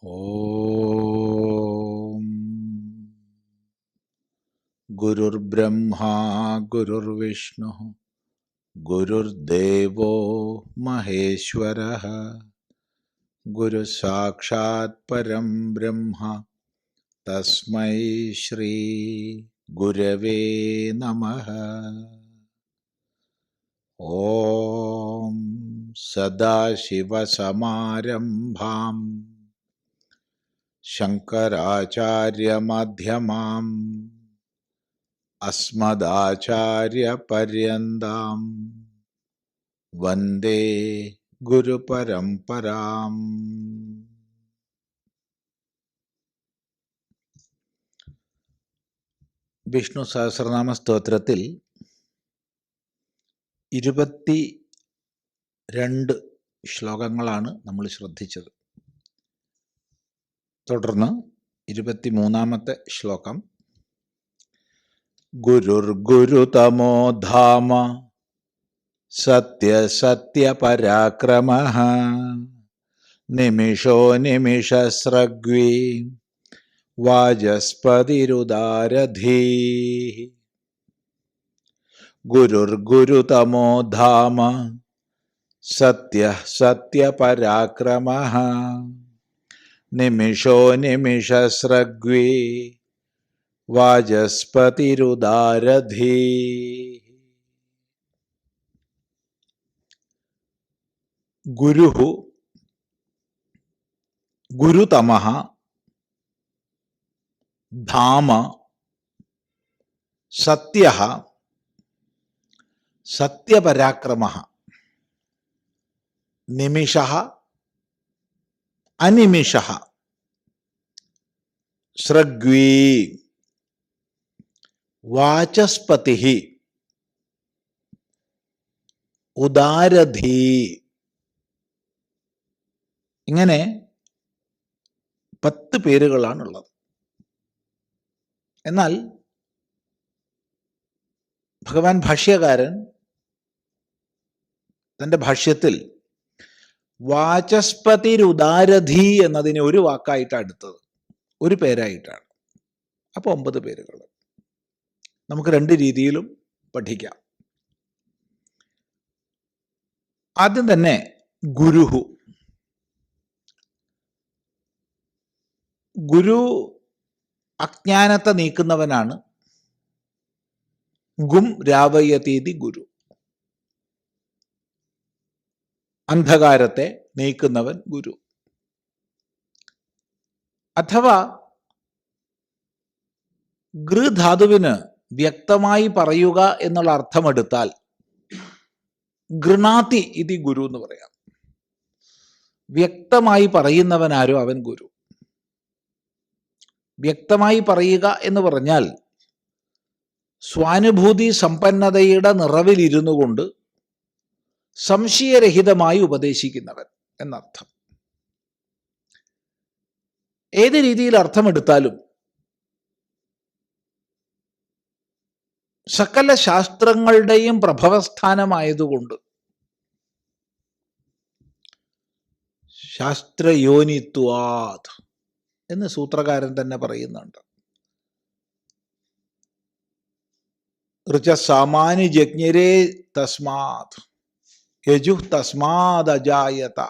ഓം ഗുരുർബ്രഹ്മാ ഗുരുർവിഷ്ണു ഗുരുർദേവോ മഹേശ്വരഃ ഗുരുസാക്ഷാത് പരം ബ്രഹ്മ തസ്മൈ ശ്രീ ഗുരവേ നമഃ. ഓം സദാശിവസമാരംഭാം ശങ്കരാചാര്യമധ്യമാം അസ്മദാചാര്യപര്യന്താം വന്ദേ ഗുരുപരമ്പരാം. വിഷ്ണു സഹസ്രനാമ സ്തോത്രത്തിൽ 22 ശ്ലോകങ്ങളാണ് നമ്മൾ ശ്രദ്ധിച്ചത്. തുടർന്ന് 23-ാമത്തെ ശ്ലോകം. ഗുരുർഗുരുതമോ ധാമ സത്യസത്യപരാക്രമഃ നിമിഷോ നിമിഷസ്രഗ്വീ വാചസ്പതിരുദാരധീഃ. ഗുരുർഗുരുതമോ ധാമ സത്യസത്യപരാക്രമഃ നിമിഷോ നിമിഷസ്രഗ്വീ വാചസ്പതിരുദാരധീഃ. ഗുരുഃ ഗുരുതമഃ ധാമ സത്യഃ സത്യപരാക്രമഃ നിമിഷഃ അനിമിഷഃ സ്രഗ്വീ വാചസ്പതിഃ ഉദാരധീഃ. ഇങ്ങനെ 10 പേരുകളാണുള്ളത്. എന്നാൽ ഭഗവാൻ ഭാഷ്യകാരൻ തൻ്റെ ഭാഷ്യത്തിൽ വാചസ്പതിരുദാരധീ എന്നതിനെ ഒരു വാക്കായിട്ടാണ് എടുത്തത്, ഒരു പേരായിട്ടാണ്. അപ്പോൾ 9 പേരുകൾ നമുക്ക് 2 രീതിയിലും പഠിക്കാം. ആദ്യം തന്നെ ഗുരുഹു. ഗുരു അജ്ഞാനത്തെ നീക്കുന്നവനാണ്. ഗും രാവയതീതി ഗുരു. അന്ധകാരത്തെ നീക്കുന്നവൻ ഗുരു. അഥവാ ഗൃധാതുവിന് വ്യക്തമായി പറയുക എന്നുള്ള അർത്ഥമെടുത്താൽ ഗൃണാതി ഇതി ഗുരു എന്ന് പറയാം. വ്യക്തമായി പറയുന്നവനാരോ അവൻ ഗുരു. വ്യക്തമായി പറയുക എന്ന് പറഞ്ഞാൽ സ്വാനുഭൂതി സമ്പന്നതയുടെ നിറവിലിരുന്നു കൊണ്ട് സംശയരഹിതമായി ഉപദേശിക്കുന്നവൻ എന്നർത്ഥം. ഏത് രീതിയിൽ അർത്ഥമെടുത്താലും സകല ശാസ്ത്രങ്ങളുടെയും പ്രഭവസ്ഥാനമായതുകൊണ്ട് ശാസ്ത്രയോനിത്വാത് എന്ന് സൂത്രകാരൻ തന്നെ പറയുന്നുണ്ട്. ഋചസാമാനി ജജ്ഞരേ തസ്മാത് യജു തസ്മാദജായത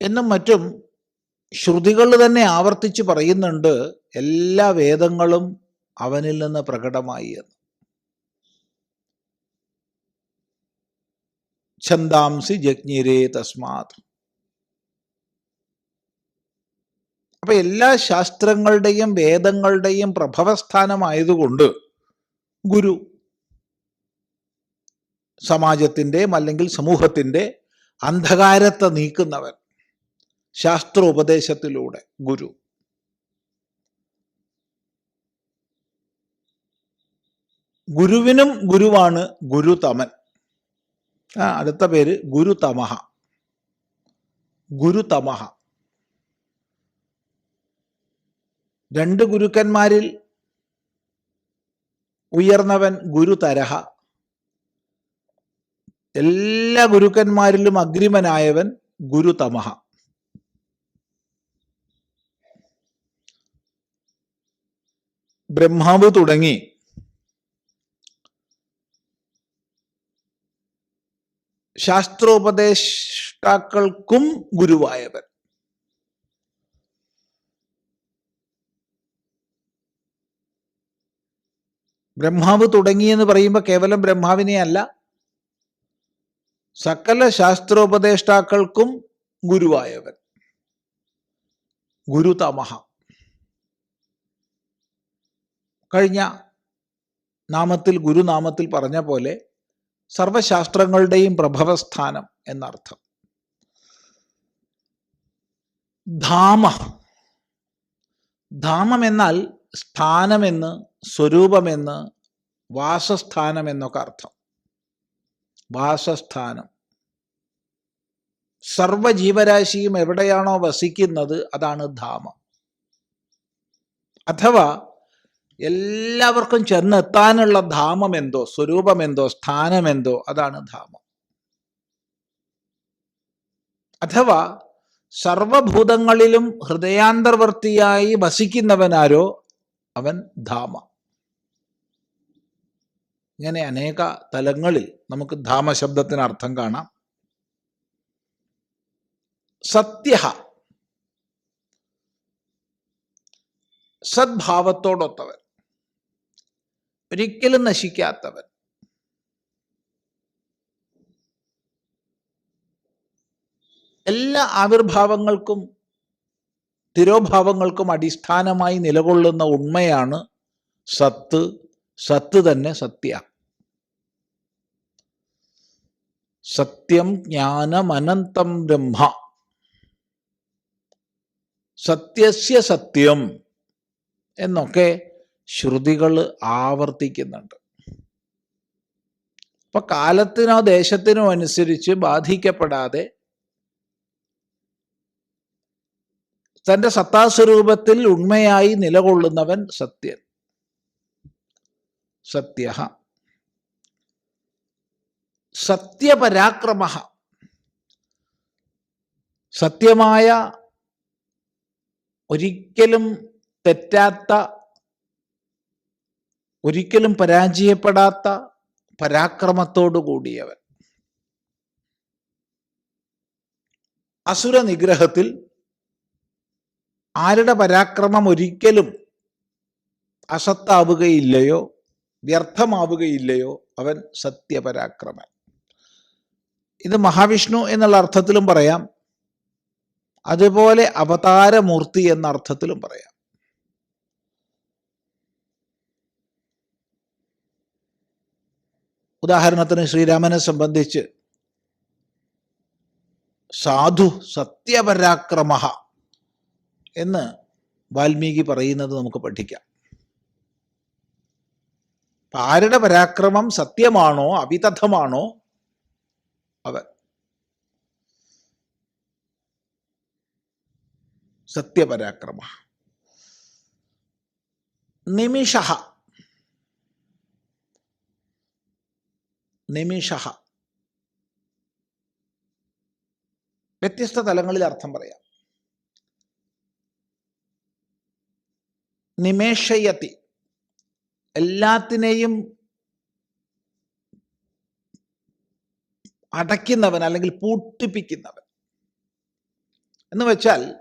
എന്നും മറ്റും ശ്രുതികൾ തന്നെ ആവർത്തിച്ച് പറയുന്നുണ്ട്. എല്ലാ വേദങ്ങളും അവനിൽ നിന്ന് പ്രകടമായി എന്ന്. ഛന്ദാംസി ജജ്ഞരേ തസ്മാത്. അപ്പൊ എല്ലാ ശാസ്ത്രങ്ങളുടെയും വേദങ്ങളുടെയും പ്രഭവസ്ഥാനമായതുകൊണ്ട് ഗുരു സമാജത്തിൻ്റെ അല്ലെങ്കിൽ സമൂഹത്തിൻ്റെ അന്ധകാരത്തെ നീക്കുന്നവൻ ശാസ്ത്രോപദേശത്തിലൂടെ ഗുരു. ഗുരുവിനും ഗുരുവാണ് ഗുരുതമൻ. അടുത്ത പേര് ഗുരുതമഃ. ഗുരുതമഃ 2 ഗുരുക്കന്മാരിൽ ഉയർന്നവൻ ഗുരുതരഹ. എല്ലാ ഗുരുക്കന്മാരിലും അഗ്രിമനായവൻ ഗുരുതമഃ. ബ്രഹ്മാവ് തുടങ്ങി ശാസ്ത്രോപദേഷ്ടാക്കൾക്കും ഗുരുവായവൻ. ബ്രഹ്മാവ് തുടങ്ങി എന്ന് പറയുമ്പോൾ കേവലം ബ്രഹ്മാവിനെ അല്ല, സകല ശാസ്ത്രോപദേഷ്ടാക്കൾക്കും ഗുരുവായവൻ. ഗുരുതമഃ. കഴിഞ്ഞ നാമത്തിൽ, ഗുരുനാമത്തിൽ പറഞ്ഞ പോലെ സർവശാസ്ത്രങ്ങളുടെയും പ്രഭവസ്ഥാനം എന്നർത്ഥം. ധാമ. ധാമം എന്നാൽ സ്ഥാനമെന്ന്, സ്വരൂപമെന്ന്, വാസസ്ഥാനം എന്നൊക്കെ അർത്ഥം. വാസസ്ഥാനം. സർവജീവരാശിയും എവിടെയാണോ വസിക്കുന്നത് അതാണ് ധാമം. അഥവാ എല്ലാവർക്കും ചെന്നെത്താനുള്ള ധാമമെന്തോ, സ്വരൂപമെന്തോ, സ്ഥാനമെന്തോ അതാണ് ധാമം. അഥവാ സർവഭൂതങ്ങളിലും ഹൃദയാന്തർവർത്തിയായി വസിക്കുന്നവനാരോ അവൻ ധാമ. ഇങ്ങനെ അനേക തലങ്ങളിൽ നമുക്ക് ധാമശബ്ദത്തിന് അർത്ഥം കാണാം. സത്യഃ. സദ്ഭാവത്തോടൊത്തവൻ, ഒരിക്കലും നശിക്കാത്തവൻ. എല്ലാ ആവിർഭാവങ്ങൾക്കും തിരോഭാവങ്ങൾക്കും അടിസ്ഥാനമായി നിലകൊള്ളുന്ന ഉണ്മയാണ് സത്ത്. സത്ത് തന്നെ സത്യ. സത്യം ജ്ഞാനമനന്തം ബ്രഹ്മ. സത്യസ്യ സത്യം എന്നൊക്കെ ശ്രുതികൾ ആവർത്തിക്കുന്നുണ്ട്. അപ്പൊ കാലത്തിനോ ദേശത്തിനോ അനുസരിച്ച് ബാധിക്കപ്പെടാതെ തൻ്റെ സത്താസ്വരൂപത്തിൽ ഉണ്മയായി നിലകൊള്ളുന്നവൻ സത്യൻ. സത്യഃ. സത്യപരാക്രമഃ. സത്യമായ, ഒരിക്കലും തെറ്റാത്ത, ഒരിക്കലും പരാജയപ്പെടാത്ത പരാക്രമത്തോടു കൂടിയവൻ. അസുര നിഗ്രഹത്തിൽ ആരുടെ പരാക്രമം ഒരിക്കലും അസത്താവുകയില്ലയോ, വ്യർത്ഥമാവുകയില്ലയോ അവൻ സത്യപരാക്രമൻ. ഇത് മഹാവിഷ്ണു എന്നുള്ള അർത്ഥത്തിലും പറയാം, അതുപോലെ അവതാരമൂർത്തി എന്ന അർത്ഥത്തിലും പറയാം. ഉദാഹരണത്തിന് ശ്രീരാമനെ സംബന്ധിച്ച് സാധു സത്യപരാക്രമഃ എന്ന് വാൽമീകി പറയുന്നത് നമുക്ക് പഠിക്കാം. ആരുടെ പരാക്രമം സത്യമാണോ അവിതഥമാണോ അവൻ സത്യപരാക്രമ. നിമിഷഃ. നിമിഷഃ. വ്യത്യസ്ത തലങ്ങളിൽ അർത്ഥം പറയാം. നിമേഷയതി, എല്ലാത്തിനെയും അടയ്ക്കുന്നവൻ അല്ലെങ്കിൽ പൂട്ടിപ്പിക്കുന്നവൻ എന്ന് വെച്ചാൽ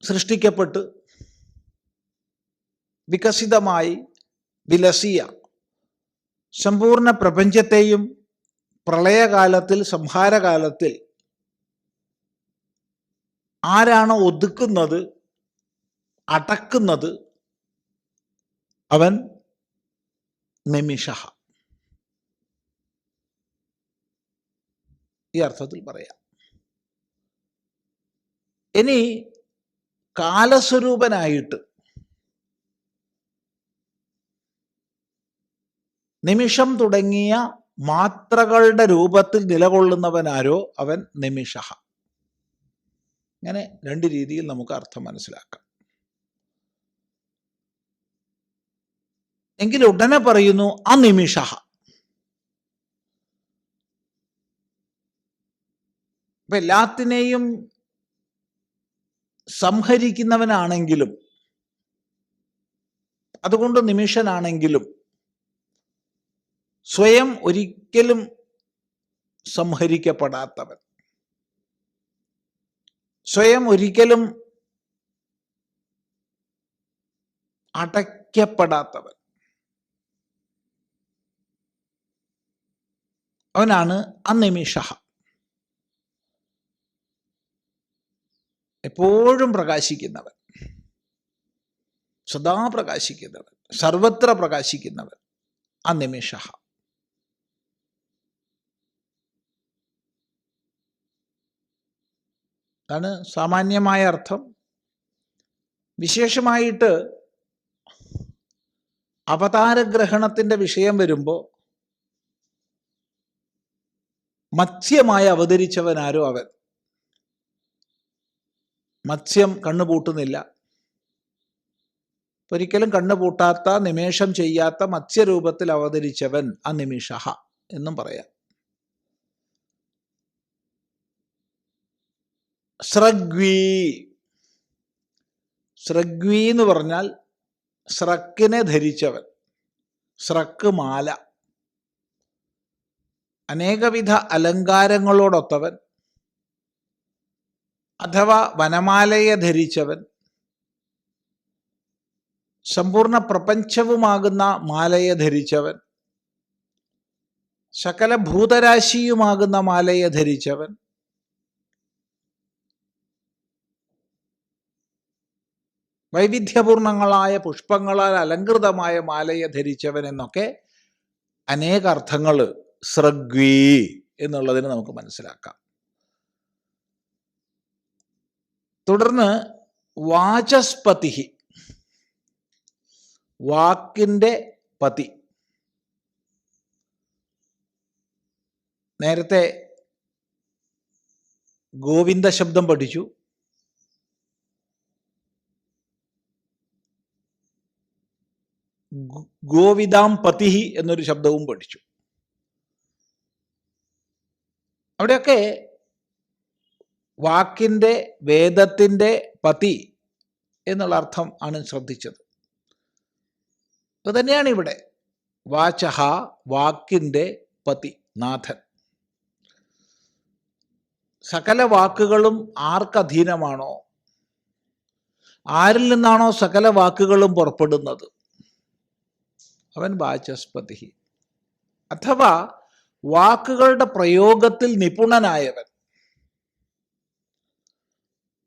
സൃഷ്ടിക്കപ്പെട്ട് വികസിതമായി വിലസിയ സമ്പൂർണ്ണ പ്രപഞ്ചത്തെയും പ്രളയകാലത്തിൽ, സംഹാരകാലത്തിൽ ആരാണ് ഒതുക്കുന്നത്, അടക്കുന്നത്, അവൻ നിമിഷഃ. ഈ അർത്ഥത്തിൽ പറയാം. ഇനി കാലസ്വരൂപനായിട്ട് നിമിഷം തുടങ്ങിയ മാത്രകളുടെ രൂപത്തിൽ നിലകൊള്ളുന്നവനാരോ അവൻ നിമിഷഃ. ഇങ്ങനെ രണ്ട് രീതിയിൽ നമുക്ക് അർത്ഥം മനസ്സിലാക്കാം. എങ്കിൽ ഉടനെ പറയുന്നു അനിമിഷഃ. അപ്പൊ എല്ലാത്തിനെയും സംഹരിക്കുന്നവനാണെങ്കിലും അതുകൊണ്ട് നിമിഷനാണെങ്കിലും സ്വയം ഒരിക്കലും സംഹരിക്കപ്പെടാത്തവൻ, സ്വയം ഒരിക്കലും അടയ്ക്കപ്പെടാത്തവൻ, അവനാണ് അനിമിഷ. എപ്പോഴും പ്രകാശിക്കുന്നവൻ, സദാ പ്രകാശിക്കുന്നവൻ, സർവത്ര പ്രകാശിക്കുന്നവൻ, അനിമിഷ. അതാണ് സാമാന്യമായ അർത്ഥം. വിശേഷമായിട്ട് അവതാരഗ്രഹണത്തിൻ്റെ വിഷയം വരുമ്പോൾ മത്സ്യമായി അവതരിച്ചവനാരോ അവൻ. മത്സ്യം കണ്ണുപൂട്ടുന്നില്ല, ഒരിക്കലും കണ്ണുപൂട്ടാത്ത, നിമേഷം ചെയ്യാത്ത മത്സ്യരൂപത്തിൽ അവതരിച്ചവൻ അനിമിഷ എന്നും പറയാം. സ്രഗ്വീ, സ്രഗ്വീ എന്ന് പറഞ്ഞാൽ സ്രക്കിനെ ധരിച്ചവൻ, സ്രക്ക് മാല, അനേകവിധ അലങ്കാരങ്ങളോടൊത്തവൻ, അഥവാ വനമാലയെ ധരിച്ചവൻ, സമ്പൂർണ്ണ പ്രപഞ്ചവുമാകുന്ന മാലയെ ധരിച്ചവൻ, സകല ഭൂതരാശിയുമാകുന്ന മാലയെ ധരിച്ചവൻ, വൈവിധ്യപൂർണങ്ങളായ പുഷ്പങ്ങളാൽ അലങ്കൃതമായ മാലയെ ധരിച്ചവൻ എന്നൊക്കെ അനേക അർത്ഥങ്ങൾ സ്രഗ്വീ എന്നുള്ളതിന് നമുക്ക് മനസ്സിലാക്കാം. തുടർന്ന് വാചസ്പതി, വാക്കിൻ്റെ പതി. നേരത്തെ ഗോവിന്ദ ശബ്ദം പഠിച്ചു. ഗോവിദാം പതി എന്നൊരു ശബ്ദവും പഠിച്ചു. അവിടെയൊക്കെ വാക്കിൻ്റെ, വേദത്തിൻ്റെ പതി എന്നുള്ള അർത്ഥം ആണ് ശ്രദ്ധിച്ചത്. അത് തന്നെയാണ് ഇവിടെ. വാചഹ, വാക്കിൻ്റെ പതി, നാഥൻ. സകല വാക്കുകളും ആർക്കധീനമാണോ, ആരിൽ നിന്നാണോ സകല വാക്കുകളും പുറപ്പെടുന്നത്, അവൻ വാചസ്പതി. അഥവാ വാക്കുകളുടെ പ്രയോഗത്തിൽ നിപുണനായവൻ,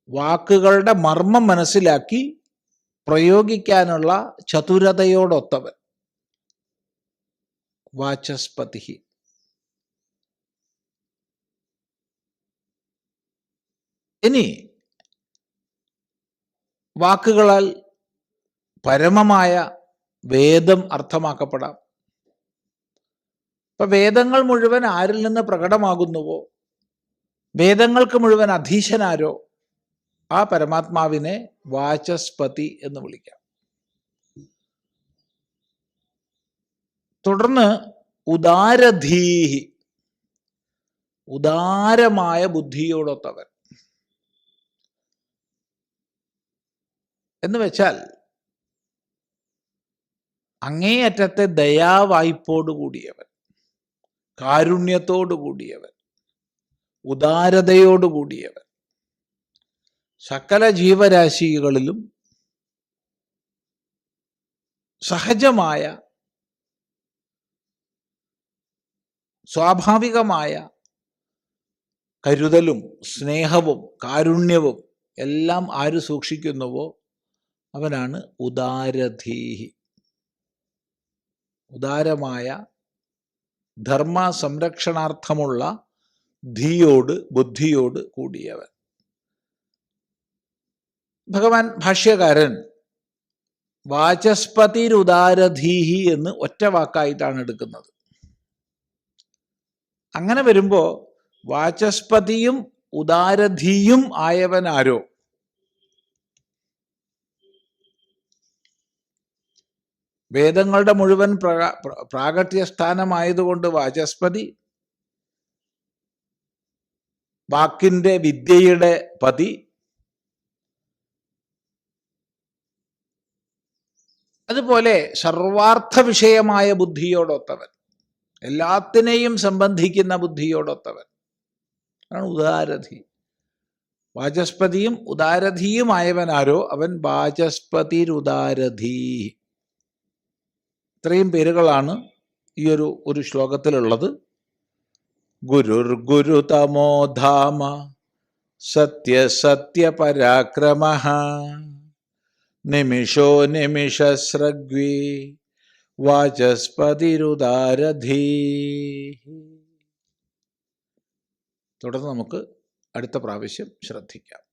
വാക്കുകളുടെ മർമ്മം മനസ്സിലാക്കി പ്രയോഗിക്കാനുള്ള ചതുരതയോടൊത്തവൻ, വാചസ്പതി. ഇനി വാക്കുകളാൽ പരമമായ വേദം അർത്ഥമാക്കപ്പെടാം. ഇപ്പൊ വേദങ്ങൾ മുഴുവൻ ആരിൽ നിന്ന് പ്രകടമാകുന്നുവോ, വേദങ്ങൾക്ക് മുഴുവൻ അധീശനാരോ, ആ പരമാത്മാവിനെ വാചസ്പതി എന്ന് വിളിക്കാം. തുടർന്ന് ഉദാരധീഹി, ഉദാരമായ ബുദ്ധിയോടൊത്തവൻ എന്ന് വെച്ചാൽ അങ്ങേയറ്റത്തെ ദയാവായ്പോടു കൂടിയവൻ, കാരുണ്യത്തോടു കൂടിയവൻ, ഉദാരതയോടു കൂടിയവൻ, സകല ജീവരാശികളിലും സഹജമായ സ്വാഭാവികമായ കരുതലും സ്നേഹവും കാരുണ്യവും എല്ലാം ആര് സൂക്ഷിക്കുന്നുവോ അവനാണ് ഉദാരധീഹി. ഉദാരമായ ധർമ്മ സംരക്ഷണാർത്ഥമുള്ള ധീയോട്, ബുദ്ധിയോട് കൂടിയവൻ. ഭഗവാൻ ഭാഷ്യകാരൻ വാചസ്പതിരുദാരധീഹി എന്ന് ഒറ്റ വാക്കായിട്ടാണ് എടുക്കുന്നത്. അങ്ങനെ വരുമ്പോൾ വാചസ്പതിയും ഉദാരധീയും ആയവനാരോ, വേദങ്ങളുടെ മുഴുവൻ പ്രാഗട്യസ്ഥാനമായതുകൊണ്ട് വാചസ്പതി, വാക്കിൻ്റെ വിദ്യയുടെ പതി, അതുപോലെ സർവാർത്ഥ വിഷയമായ ബുദ്ധിയോടൊത്തവൻ, എല്ലാത്തിനെയും സംബന്ധിക്കുന്ന ബുദ്ധിയോടൊത്തവൻ ആണ് ഉദാരധി. വാചസ്പതിയും ഉദാരധിയുമായവനാരോ അവൻ വാചസ്പതിരുദാരധി. ഇത്രയും പേരുകളാണ് ഈ ഒരു ശ്ലോകത്തിലുള്ളത്. ഗുരുർഗുരുതമോ ധാമ സത്യസത്യപരാക്രമഃ നിമിഷോ നിമിഷസ്രഗ്വി വാചസ്പതിരുദാരധി. തുടർന്ന് നമുക്ക് അടുത്ത പ്രാവശ്യം ശ്രദ്ധിക്കാം.